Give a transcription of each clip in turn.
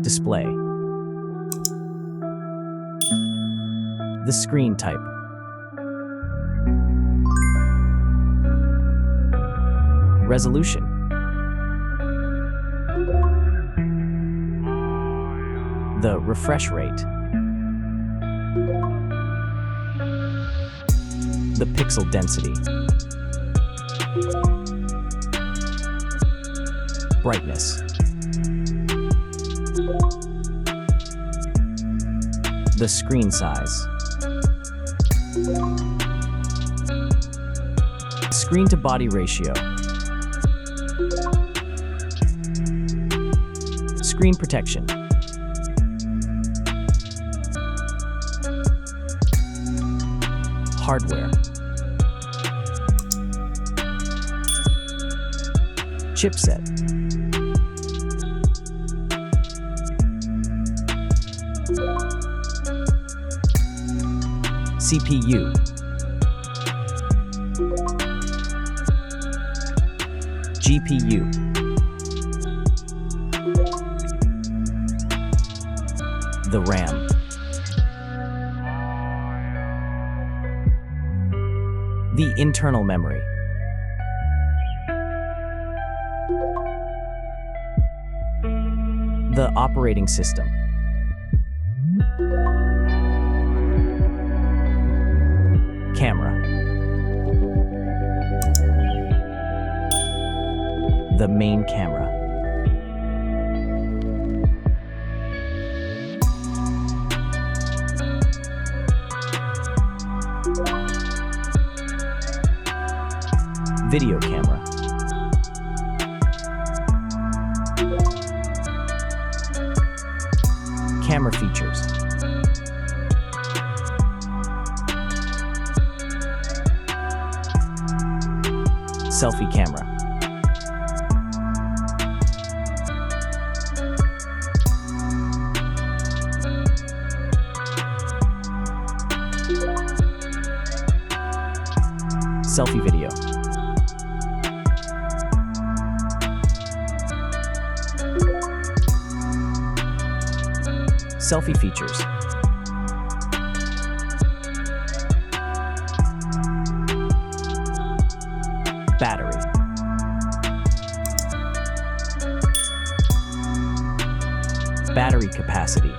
Display. The screen type. Resolution. The refresh rate. The pixel density. Brightness. The screen size. Screen to body ratio. Screen protection. Hardware. Chipset. CPU. GPU. The RAM. The internal memory. The operating system. Camera. The main camera. Video camera. Camera features. Selfie camera. Selfie video. Selfie features. Battery. Battery capacity.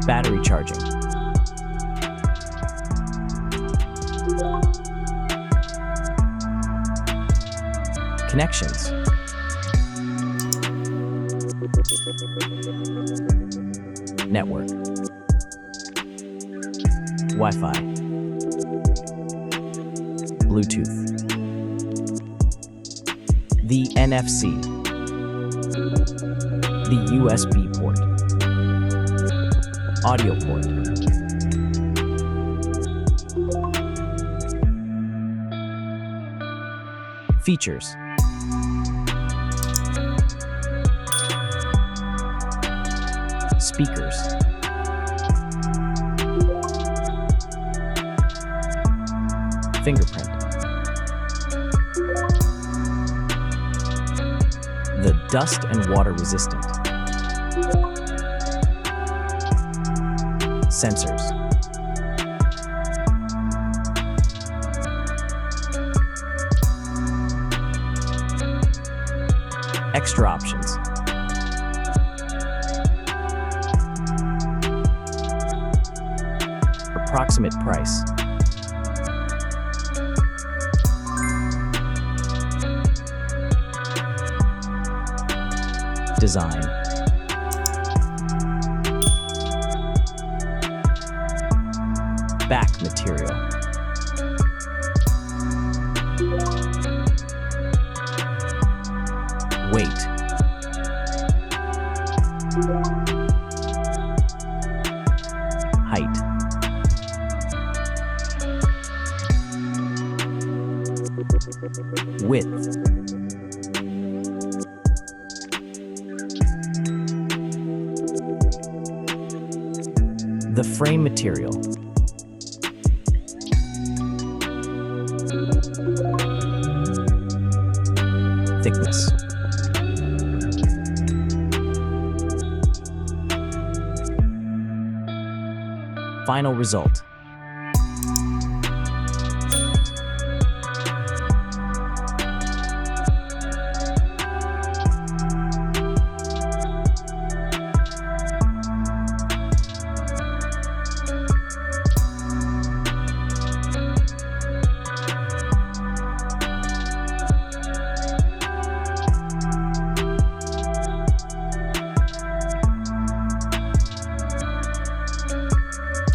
Battery charging. Connections. Network. Wi-Fi. Bluetooth. The NFC. The USB port. Audio port. Features. Speakers. Fingerprint. The dust and water resistant. Sensors. Extra options. Approximate price. Design. Back material. Weight. Height. Width. The frame material. Thickness. Final result.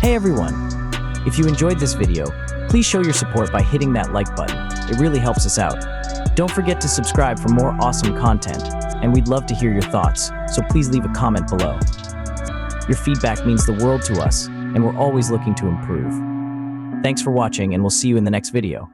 Hey everyone! If you enjoyed this video, please show your support by hitting that like button. It really helps us out. Don't forget to subscribe for more awesome content, and we'd love to hear your thoughts, so please leave a comment below. Your feedback means the world to us, and we're always looking to improve. Thanks for watching, and we'll see you in the next video.